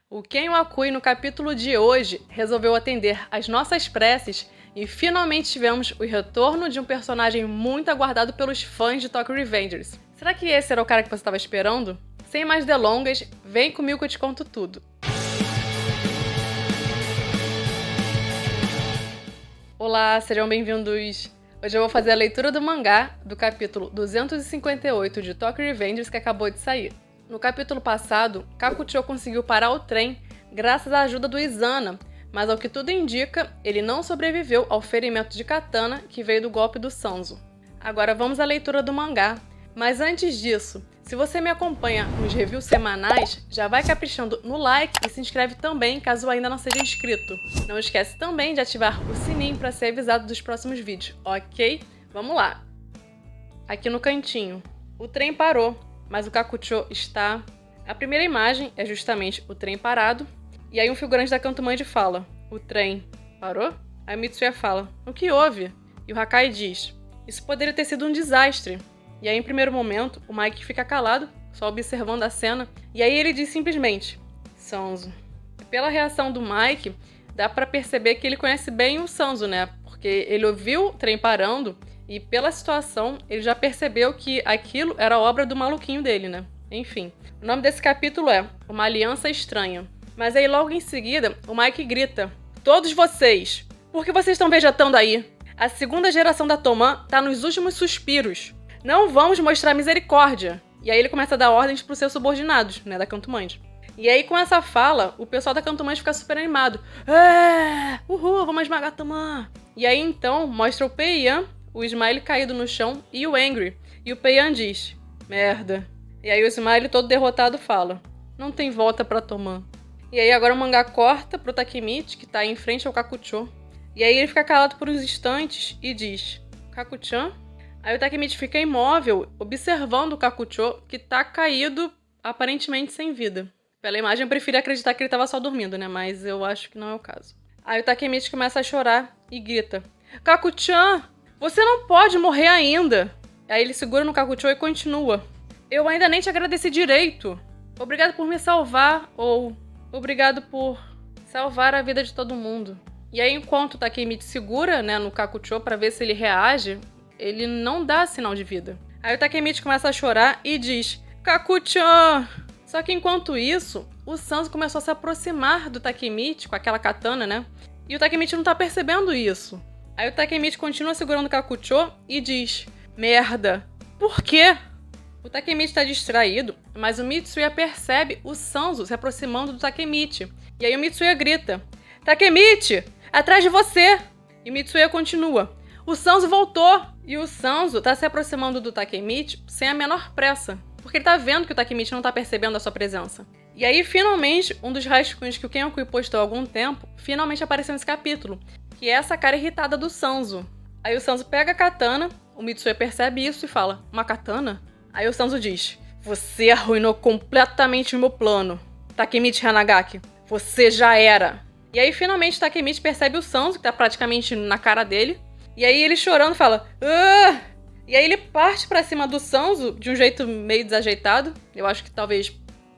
O Ken Wakui, no capítulo de hoje, resolveu atender às nossas preces e finalmente tivemos o retorno de um personagem muito aguardado pelos fãs de Tokyo Revengers. Será que esse era o cara que você estava esperando? Sem mais delongas, vem comigo que eu te conto tudo. Olá, sejam bem-vindos! Hoje eu vou fazer a leitura do mangá do capítulo 258 de Tokyo Revengers que acabou de sair. No capítulo passado, Kakucho conseguiu parar o trem graças à ajuda do Izana, mas ao que tudo indica, ele não sobreviveu ao ferimento de katana que veio do golpe do Sanzo. Agora vamos à leitura do mangá, mas antes disso, se você me acompanha nos reviews semanais, já vai caprichando no like e se inscreve também caso ainda não seja inscrito. Não esquece também de ativar o sininho para ser avisado dos próximos vídeos, ok? Vamos lá! Aqui no cantinho, o trem parou. Mas o Kakucho está... A primeira imagem é justamente o trem parado. E aí um figurante da Kantomanji fala: o trem parou? Aí o Mitsuya fala: o que houve? E o Hakai diz: isso poderia ter sido um desastre. E aí em primeiro momento o Mike fica calado, só observando a cena. E aí ele diz simplesmente: Sanzo. Pela reação do Mike, dá pra perceber que ele conhece bem o Sanzo, né? Porque ele ouviu o trem parando e pela situação, ele já percebeu que aquilo era obra do maluquinho dele, né? Enfim, o nome desse capítulo é Uma Aliança Estranha. Mas aí logo em seguida, o Mike grita: todos vocês, por que vocês estão vegetando aí? A segunda geração da Toman tá nos últimos suspiros. Não vamos mostrar misericórdia. E aí ele começa a dar ordens pros seus subordinados, né, da Kantomanji. E aí com essa fala, o pessoal da Kantomanji fica super animado. Uhul, vamos esmagar a Toman. E aí então mostra o Peiyan, o Smile caído no chão e o Angry. E o Peiyan diz: merda. E aí o Smile todo derrotado fala: não tem volta pra Toman. E aí agora o mangá corta pro Takemichi, que tá em frente ao Kakucho. E aí ele fica calado por uns instantes e diz: Kakuchan? Aí o Takemichi fica imóvel, observando o Kakucho, que tá caído, aparentemente sem vida. Pela imagem eu prefiro acreditar que ele tava só dormindo, né? Mas eu acho que não é o caso. Aí o Takemichi começa a chorar e grita: Kakuchan! Você não pode morrer ainda! Aí ele segura no Kakucho e continua: eu ainda nem te agradeci direito. Obrigado por me salvar, ou obrigado por salvar a vida de todo mundo. E aí enquanto o Takemichi segura, né, no Kakucho pra ver se ele reage, ele não dá sinal de vida. Aí o Takemichi começa a chorar e diz: Kakuchan! Só que enquanto isso, o Sanzo começou a se aproximar do Takemichi com aquela katana, né? E o Takemichi não tá percebendo isso. Aí o Takemichi continua segurando o Kakucho e diz: merda, por quê? O Takemichi tá distraído, mas o Mitsuya percebe o Sanzo se aproximando do Takemichi. E aí o Mitsuya grita: Takemichi, atrás de você! E o Mitsuya continua: o Sanzo voltou! E o Sanzo tá se aproximando do Takemichi sem a menor pressa, porque ele tá vendo que o Takemichi não tá percebendo a sua presença. E aí, finalmente, um dos rascunhos que o Ken Wakui postou há algum tempo, finalmente apareceu nesse capítulo, que é essa cara irritada do Sanzo. Aí o Sanzo pega a katana, o Mitsuya percebe isso e fala: uma katana? Aí o Sanzo diz: você arruinou completamente o meu plano. Takemichi Hanagaki, você já era. E aí finalmente Takemichi percebe o Sanzo, que tá praticamente na cara dele. E aí ele chorando fala: ah! E aí ele parte pra cima do Sanzo de um jeito meio desajeitado. Eu acho que talvez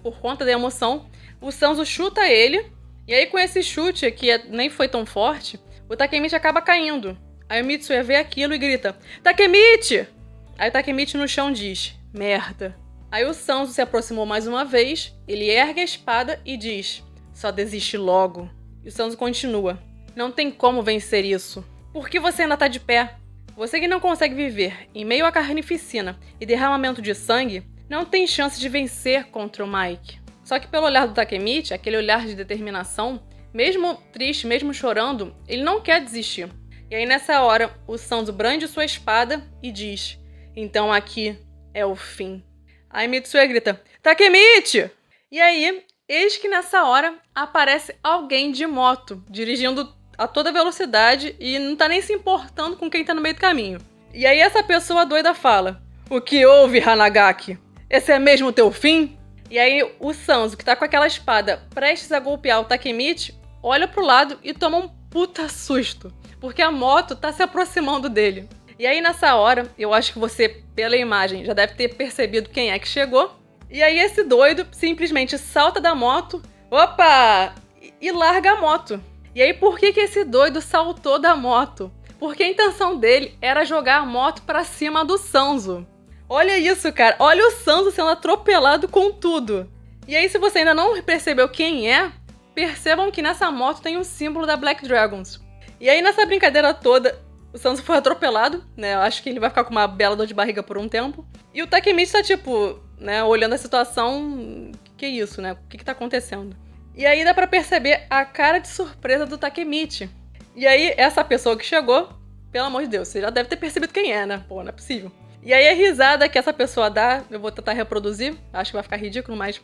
por conta da emoção. O Sanzo chuta ele. E aí com esse chute, que nem foi tão forte, o Takemichi acaba caindo. Aí o Mitsuya vê aquilo e grita: Takemichi! Aí o Takemichi no chão diz: merda. Aí o Sanzo se aproximou mais uma vez, ele ergue a espada e diz: só desiste logo. E o Sanzo continua: não tem como vencer isso. Por que você ainda tá de pé? Você que não consegue viver em meio à carnificina e derramamento de sangue, não tem chance de vencer contra o Mike. Só que pelo olhar do Takemichi, aquele olhar de determinação, mesmo triste, mesmo chorando, ele não quer desistir. E aí nessa hora, o Sanzo brande sua espada e diz: então aqui é o fim. Aí Mitsuya grita: Takemichi! E aí, eis que nessa hora aparece alguém de moto, dirigindo a toda velocidade e não tá nem se importando com quem tá no meio do caminho. E aí essa pessoa doida fala: o que houve, Hanagaki? Esse é mesmo o teu fim? E aí o Sanzo, que tá com aquela espada prestes a golpear o Takemichi, olha pro lado e toma um puta susto, porque a moto tá se aproximando dele. E aí nessa hora, eu acho que você, pela imagem, já deve ter percebido quem é que chegou. E aí esse doido simplesmente salta da moto, Opa! E larga a moto. E aí, por que esse doido saltou da moto? Porque a intenção dele era jogar a moto pra cima do Sanzo. Olha isso, cara. Olha o Sanzo sendo atropelado com tudo. E aí, se você ainda não percebeu quem é, percebam que nessa moto tem um símbolo da Black Dragons. E aí, nessa brincadeira toda, o Sanzo foi atropelado, né? Eu acho que ele vai ficar com uma bela dor de barriga por um tempo. E o Takemichi tá, tipo, né, olhando a situação. Que isso, né? O que tá acontecendo? E aí dá pra perceber a cara de surpresa do Takemichi. E aí, essa pessoa que chegou, pelo amor de Deus, você já deve ter percebido quem é, né? Pô, não é possível. E aí a risada que essa pessoa dá, eu vou tentar reproduzir. Acho que vai ficar ridículo, mas...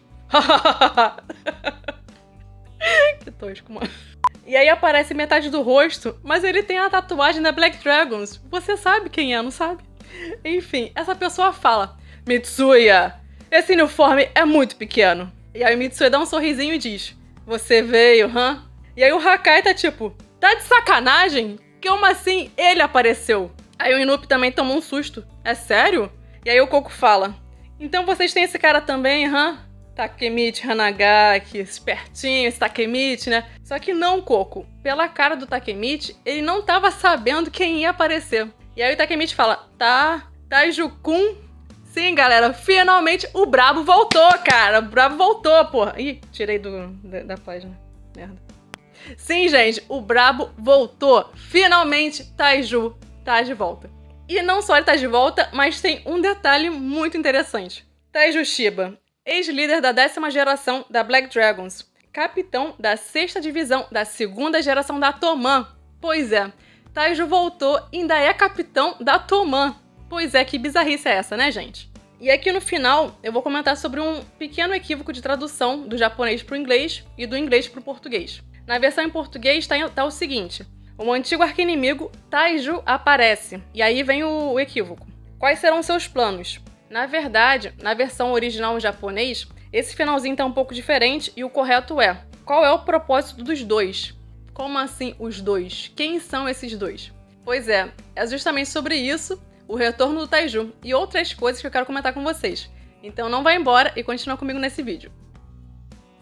Que tosco, mano. E aí aparece metade do rosto, mas ele tem a tatuagem da Black Dragons. Você sabe quem é, não sabe? Enfim, essa pessoa fala: Mitsuya, esse uniforme é muito pequeno. E aí o Mitsuya dá um sorrisinho e diz: você veio, hã? E aí o Hakai tá tipo: tá de sacanagem? Como assim ele apareceu? Aí o Inupi também tomou um susto. É sério? E aí o Coco fala: então vocês têm esse cara também, hã? Takemichi Hanagaki, espertinho esse Takemichi, né? Só que não, Coco. Pela cara do Takemichi, ele não tava sabendo quem ia aparecer. E aí o Takemichi fala: tá, Taiju-kun. Sim, galera, finalmente o Brabo voltou, cara. O Brabo voltou, porra. Ih, tirei da página. Merda. Sim, gente, o Brabo voltou. Finalmente, Taiju tá de volta. E não só ele tá de volta, mas tem um detalhe muito interessante. Taiju Shiba, ex-líder da 10ª geração da Black Dragons, capitão da 6ª divisão da 2ª geração da Toman. Pois é, Taiju voltou e ainda é capitão da Toman. Pois é, que bizarrice é essa, né, gente? E aqui no final, eu vou comentar sobre um pequeno equívoco de tradução do japonês pro inglês e do inglês pro português. Na versão em português tá o seguinte: um antigo arqui-inimigo, Taiju, aparece. E aí vem o equívoco. Quais serão seus planos? Na verdade, na versão original em japonês, esse finalzinho tá um pouco diferente e o correto é: qual é o propósito dos dois? Como assim os dois? Quem são esses dois? Pois é justamente sobre isso, o retorno do Taiju e outras coisas que eu quero comentar com vocês. Então não vai embora e continua comigo nesse vídeo.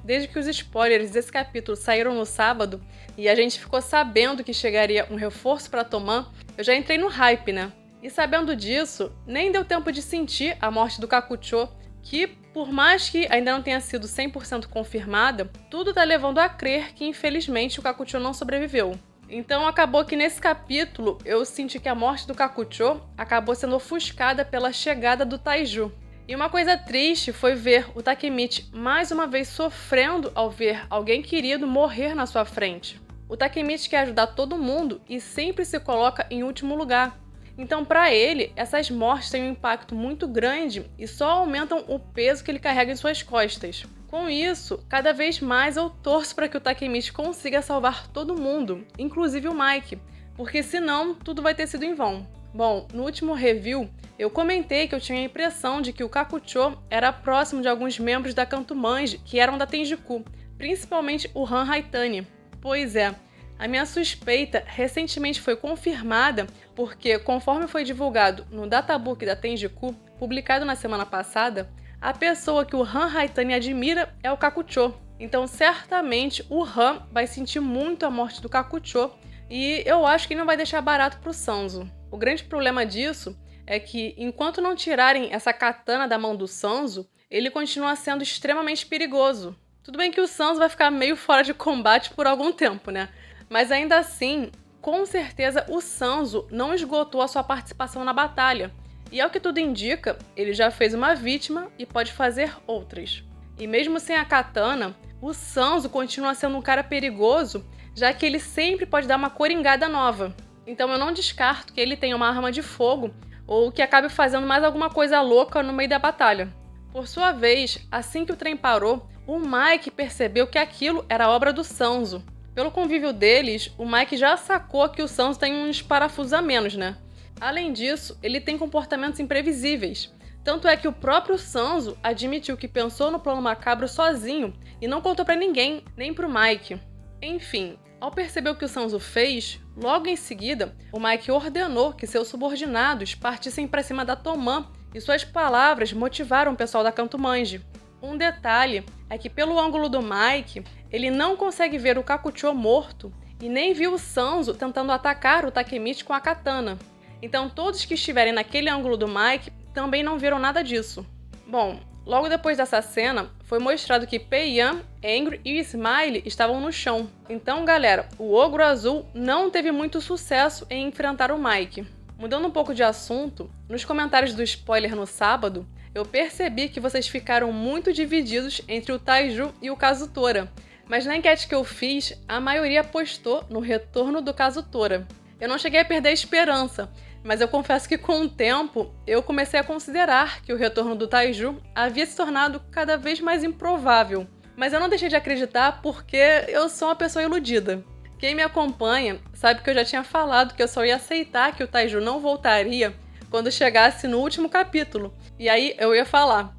Desde que os spoilers desse capítulo saíram no sábado e a gente ficou sabendo que chegaria um reforço pra Toman, eu já entrei no hype, né? E sabendo disso, nem deu tempo de sentir a morte do Kakucho, que, por mais que ainda não tenha sido 100% confirmada, tudo tá levando a crer que, infelizmente, o Kakucho não sobreviveu. Então acabou que nesse capítulo eu senti que a morte do Kakucho acabou sendo ofuscada pela chegada do Taiju. E uma coisa triste foi ver o Takemichi mais uma vez sofrendo ao ver alguém querido morrer na sua frente. O Takemichi quer ajudar todo mundo e sempre se coloca em último lugar. Então, para ele, essas mortes têm um impacto muito grande e só aumentam o peso que ele carrega em suas costas. Com isso, cada vez mais eu torço para que o Takemichi consiga salvar todo mundo, inclusive o Mike, porque senão tudo vai ter sido em vão. Bom, no último review, eu comentei que eu tinha a impressão de que o Kakucho era próximo de alguns membros da Kantomanji que eram da Tenjiku, principalmente o Han Haitani. Pois é, a minha suspeita recentemente foi confirmada porque, conforme foi divulgado no databook da Tenjiku, publicado na semana passada, a pessoa que o Han Haitani admira é o Kakucho. Então, certamente, o Han vai sentir muito a morte do Kakucho e eu acho que não vai deixar barato pro Sanzo. O grande problema disso é que, enquanto não tirarem essa katana da mão do Sanzo, ele continua sendo extremamente perigoso. Tudo bem que o Sanzo vai ficar meio fora de combate por algum tempo, né? Mas ainda assim, com certeza o Sanzo não esgotou a sua participação na batalha. E ao que tudo indica, ele já fez uma vítima e pode fazer outras. E mesmo sem a katana, o Sanzo continua sendo um cara perigoso, já que ele sempre pode dar uma coringada nova. Então eu não descarto que ele tenha uma arma de fogo ou que acabe fazendo mais alguma coisa louca no meio da batalha. Por sua vez, assim que o trem parou, o Mike percebeu que aquilo era obra do Sanzo. Pelo convívio deles, o Mike já sacou que o Sanzo tem uns parafusos a menos, né? Além disso, ele tem comportamentos imprevisíveis. Tanto é que o próprio Sanzo admitiu que pensou no plano macabro sozinho e não contou pra ninguém, nem pro Mike. Enfim, ao perceber o que o Sanzo fez, logo em seguida, o Mike ordenou que seus subordinados partissem pra cima da Toman e suas palavras motivaram o pessoal da Kantomanji. Um detalhe é que pelo ângulo do Mike, ele não consegue ver o Kakucho morto e nem viu o Sanzo tentando atacar o Takemichi com a katana. Então todos que estiverem naquele ângulo do Mike também não viram nada disso. Bom, logo depois dessa cena, foi mostrado que Pei-Yan, Angry e Smile estavam no chão. Então, galera, o Ogro Azul não teve muito sucesso em enfrentar o Mike. Mudando um pouco de assunto, nos comentários do spoiler no sábado, eu percebi que vocês ficaram muito divididos entre o Taiju e o Kazutora. Mas na enquete que eu fiz, a maioria apostou no retorno do Kazutora. Eu não cheguei a perder a esperança, mas eu confesso que com o tempo eu comecei a considerar que o retorno do Taiju havia se tornado cada vez mais improvável. Mas eu não deixei de acreditar porque eu sou uma pessoa iludida. Quem me acompanha sabe que eu já tinha falado que eu só ia aceitar que o Taiju não voltaria quando chegasse no último capítulo. E aí eu ia falar,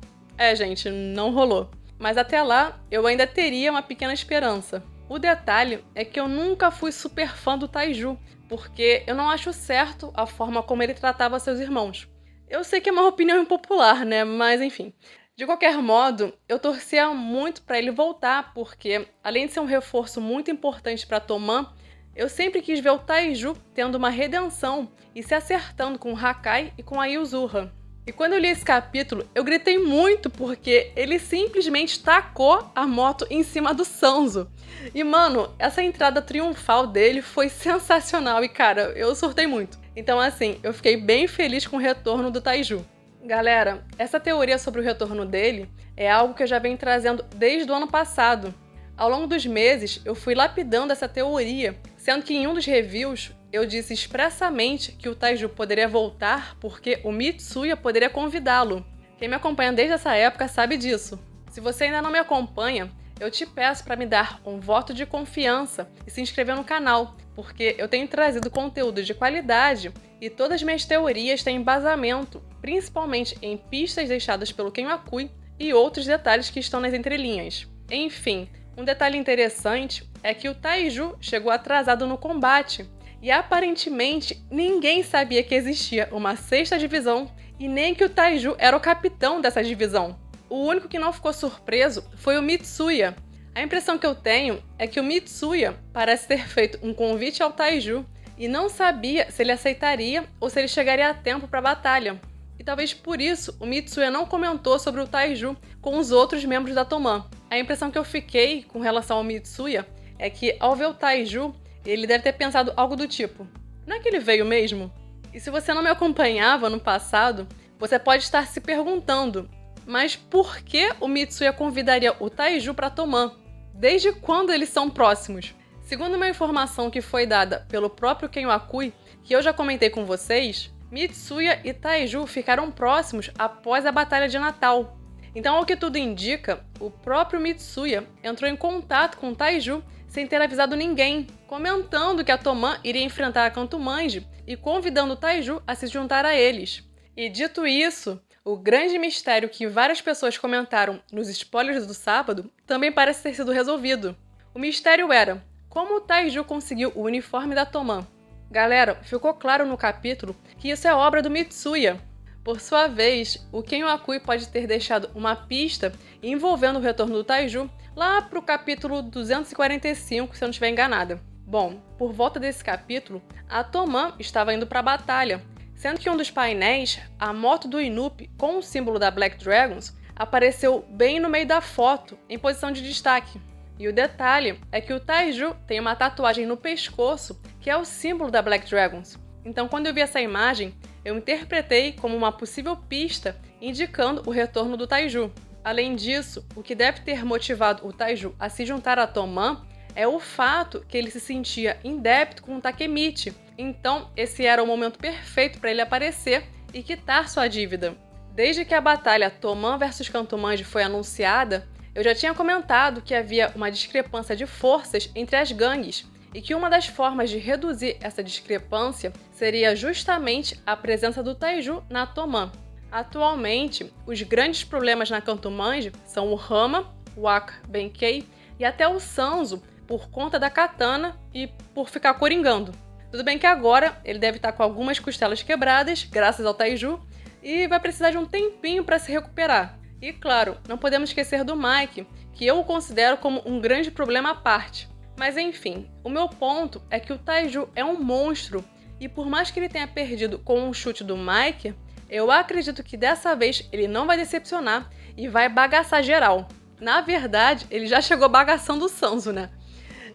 gente, não rolou. Mas até lá eu ainda teria uma pequena esperança. O detalhe é que eu nunca fui super fã do Taiju, porque eu não acho certo a forma como ele tratava seus irmãos. Eu sei que é uma opinião impopular, né? Mas enfim. De qualquer modo, eu torcia muito para ele voltar, porque além de ser um reforço muito importante para Toman, eu sempre quis ver o Taiju tendo uma redenção e se acertando com o Hakai e com a Yuzuha. E quando eu li esse capítulo, eu gritei muito porque ele simplesmente tacou a moto em cima do Sanzo. E mano, essa entrada triunfal dele foi sensacional e cara, eu surtei muito. Então assim, eu fiquei bem feliz com o retorno do Taiju. Galera, essa teoria sobre o retorno dele é algo que eu já venho trazendo desde o ano passado. Ao longo dos meses, eu fui lapidando essa teoria, sendo que em um dos reviews eu disse expressamente que o Taiju poderia voltar porque o Mitsuya poderia convidá-lo. Quem me acompanha desde essa época sabe disso. Se você ainda não me acompanha, eu te peço para me dar um voto de confiança e se inscrever no canal, porque eu tenho trazido conteúdo de qualidade e todas as minhas teorias têm embasamento, principalmente em pistas deixadas pelo Kenwakui e outros detalhes que estão nas entrelinhas. Enfim, um detalhe interessante é que o Taiju chegou atrasado no combate e aparentemente ninguém sabia que existia uma 6ª divisão e nem que o Taiju era o capitão dessa divisão. O único que não ficou surpreso foi o Mitsuya. A impressão que eu tenho é que o Mitsuya parece ter feito um convite ao Taiju e não sabia se ele aceitaria ou se ele chegaria a tempo para a batalha. E talvez por isso o Mitsuya não comentou sobre o Taiju com os outros membros da Toman. A impressão que eu fiquei com relação ao Mitsuya é que ao ver o Taiju, ele deve ter pensado algo do tipo, não é que ele veio mesmo? E se você não me acompanhava no passado, você pode estar se perguntando, mas por que o Mitsuya convidaria o Taiju para Toman? Desde quando eles são próximos? Segundo uma informação que foi dada pelo próprio Kenwakui, que eu já comentei com vocês, Mitsuya e Taiju ficaram próximos após a Batalha de Natal. Então, ao que tudo indica, o próprio Mitsuya entrou em contato com Taiju sem ter avisado ninguém, comentando que a Toman iria enfrentar a Kantomanji e convidando o Taiju a se juntar a eles. E dito isso, o grande mistério que várias pessoas comentaram nos spoilers do sábado também parece ter sido resolvido. O mistério era como o Taiju conseguiu o uniforme da Toman. Galera, ficou claro no capítulo que isso é obra do Mitsuya. Por sua vez, o Kenwakui pode ter deixado uma pista envolvendo o retorno do Taiju lá pro capítulo 245, se eu não estiver enganada. Bom, por volta desse capítulo, a Toman estava indo para a batalha, sendo que um dos painéis, a moto do Inupi com o símbolo da Black Dragons, apareceu bem no meio da foto, em posição de destaque. E o detalhe é que o Taiju tem uma tatuagem no pescoço que é o símbolo da Black Dragons. Então, quando eu vi essa imagem, eu interpretei como uma possível pista indicando o retorno do Taiju. Além disso, o que deve ter motivado o Taiju a se juntar a Toman é o fato que ele se sentia em débito com o Takemichi. Então, esse era o momento perfeito para ele aparecer e quitar sua dívida. Desde que a batalha Toman vs Kantomanji foi anunciada, eu já tinha comentado que havia uma discrepância de forças entre as gangues e que uma das formas de reduzir essa discrepância seria justamente a presença do Taiju na Toman. Atualmente, os grandes problemas na Kantomanji são o Hama, o Aka Benkei e até o Sanzo por conta da katana e por ficar coringando. Tudo bem que agora ele deve estar com algumas costelas quebradas, graças ao Taiju, e vai precisar de um tempinho para se recuperar. E claro, não podemos esquecer do Mike, que eu o considero como um grande problema à parte. Mas enfim, o meu ponto é que o Taiju é um monstro, e por mais que ele tenha perdido com um chute do Mike, eu acredito que dessa vez ele não vai decepcionar e vai bagaçar geral. Na verdade, ele já chegou bagaçando o Sanzo, né?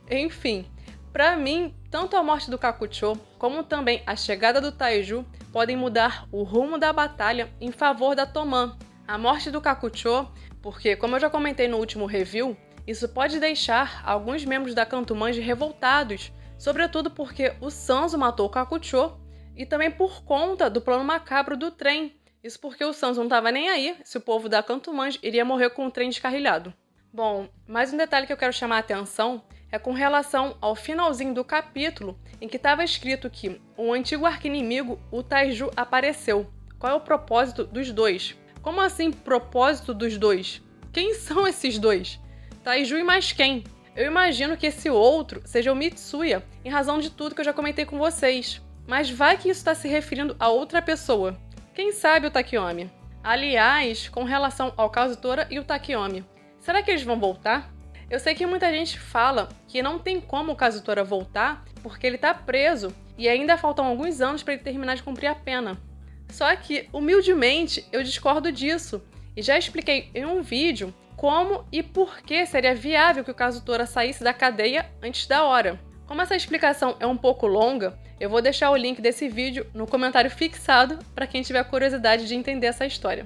Enfim, pra mim, tanto a morte do Kakucho, como também a chegada do Taiju, podem mudar o rumo da batalha em favor da Toman. A morte do Kakucho, porque, como eu já comentei no último review, isso pode deixar alguns membros da Kantomanji revoltados, sobretudo porque o Sanzo matou o Kakucho e também por conta do plano macabro do trem. Isso porque o Sanzo não estava nem aí se o povo da Kantomanji iria morrer com o trem descarrilhado. Bom, mais um detalhe que eu quero chamar a atenção é com relação ao finalzinho do capítulo, em que estava escrito que um antigo arqui-inimigo, o Taiju, apareceu. Qual é o propósito dos dois? Como assim propósito dos dois? Quem são esses dois? Taiju e mais quem? Eu imagino que esse outro seja o Mitsuya, em razão de tudo que eu já comentei com vocês. Mas vai que isso está se referindo a outra pessoa. Quem sabe o Takeyomi? Aliás, com relação ao Kazutora e o Takeyomi, será que eles vão voltar? Eu sei que muita gente fala que não tem como o Kazutora voltar porque ele tá preso e ainda faltam alguns anos para ele terminar de cumprir a pena. Só que, humildemente, eu discordo disso e já expliquei em um vídeo como e por que seria viável que o Kazutora saísse da cadeia antes da hora. Como essa explicação é um pouco longa, eu vou deixar o link desse vídeo no comentário fixado para quem tiver curiosidade de entender essa história.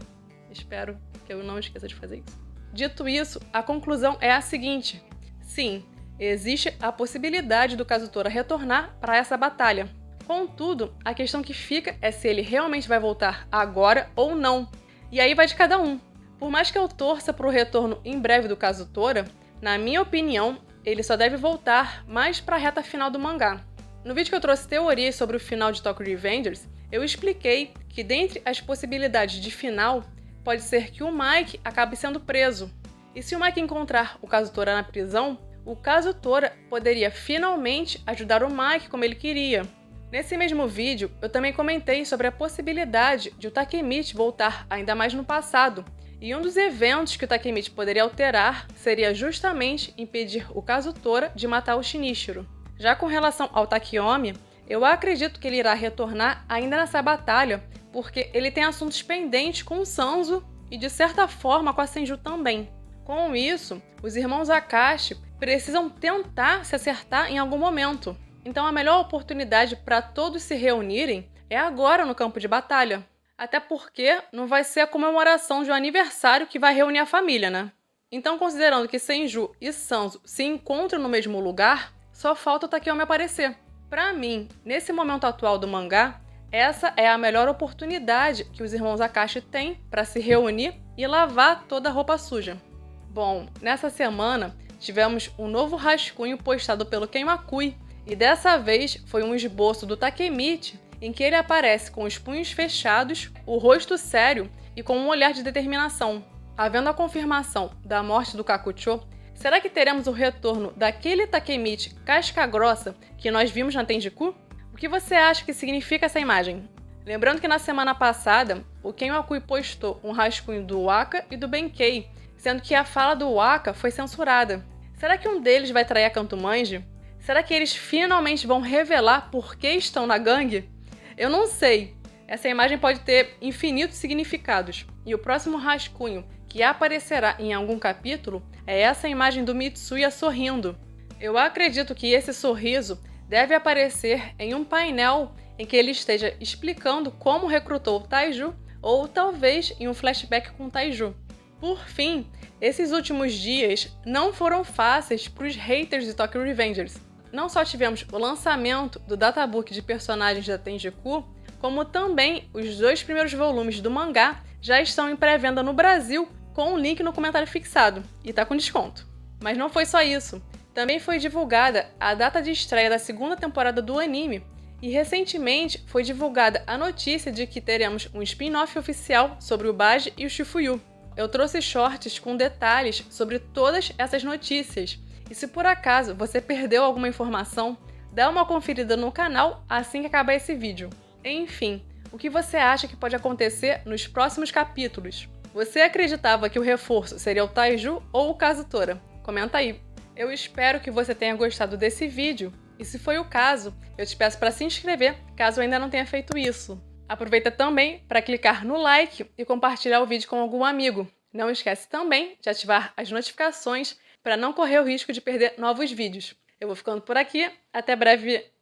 Espero que eu não esqueça de fazer isso. Dito isso, a conclusão é a seguinte: sim, existe a possibilidade do Kazutora retornar para essa batalha. Contudo, a questão que fica é se ele realmente vai voltar agora ou não. E aí vai de cada um. Por mais que eu torça para o retorno em breve do Kazutora, na minha opinião, ele só deve voltar mais para a reta final do mangá. No vídeo que eu trouxe teorias sobre o final de Tokyo Revengers, eu expliquei que dentre as possibilidades de final, pode ser que o Mike acabe sendo preso. E se o Mike encontrar o Kazutora na prisão, o Kazutora poderia finalmente ajudar o Mike como ele queria. Nesse mesmo vídeo, eu também comentei sobre a possibilidade de o Takemichi voltar ainda mais no passado, e um dos eventos que o Takemichi poderia alterar seria justamente impedir o Kazutora de matar o Shinichiro. Já com relação ao Takeyomi, eu acredito que ele irá retornar ainda nessa batalha, porque ele tem assuntos pendentes com o Sanzo e de certa forma com a Senju também. Com isso, os irmãos Akashi precisam tentar se acertar em algum momento. Então a melhor oportunidade para todos se reunirem é agora no campo de batalha. Até porque não vai ser a comemoração de um aniversário que vai reunir a família, né? Então, considerando que Senju e Sanzo se encontram no mesmo lugar, só falta o Takeyomi aparecer. Pra mim, nesse momento atual do mangá, essa é a melhor oportunidade que os irmãos Akashi têm para se reunir e lavar toda a roupa suja. Bom, nessa semana tivemos um novo rascunho postado pelo Kenmakui, e dessa vez foi um esboço do Takemichi em que ele aparece com os punhos fechados, o rosto sério e com um olhar de determinação. Havendo a confirmação da morte do Kakucho, será que teremos o retorno daquele Takemichi casca-grossa que nós vimos na Tenjiku? O que você acha que significa essa imagem? Lembrando que na semana passada, o Kenmakui postou um rascunho do Waka e do Benkei, sendo que a fala do Waka foi censurada. Será que um deles vai trair a Kantomanji? Será que eles finalmente vão revelar por que estão na gangue? Eu não sei. Essa imagem pode ter infinitos significados. E o próximo rascunho que aparecerá em algum capítulo é essa imagem do Mitsuya sorrindo. Eu acredito que esse sorriso deve aparecer em um painel em que ele esteja explicando como recrutou o Taiju, ou talvez em um flashback com o Taiju. Por fim, esses últimos dias não foram fáceis para os haters de Tokyo Revengers. Não só tivemos o lançamento do databook de personagens da Tenjiku, como também os 2 primeiros volumes do mangá já estão em pré-venda no Brasil, com um link no comentário fixado, e tá com desconto. Mas não foi só isso. Também foi divulgada a data de estreia da 2ª temporada do anime, e recentemente foi divulgada a notícia de que teremos um spin-off oficial sobre o Baji e o Shifuyu. Eu trouxe shorts com detalhes sobre todas essas notícias, e se por acaso você perdeu alguma informação, dá uma conferida no canal assim que acabar esse vídeo. Enfim, o que você acha que pode acontecer nos próximos capítulos? Você acreditava que o reforço seria o Taiju ou o Kazutora? Comenta aí. Eu espero que você tenha gostado desse vídeo e se foi o caso, eu te peço para se inscrever caso ainda não tenha feito isso. Aproveita também para clicar no like e compartilhar o vídeo com algum amigo. Não esquece também de ativar as notificações para não correr o risco de perder novos vídeos. Eu vou ficando por aqui, até breve!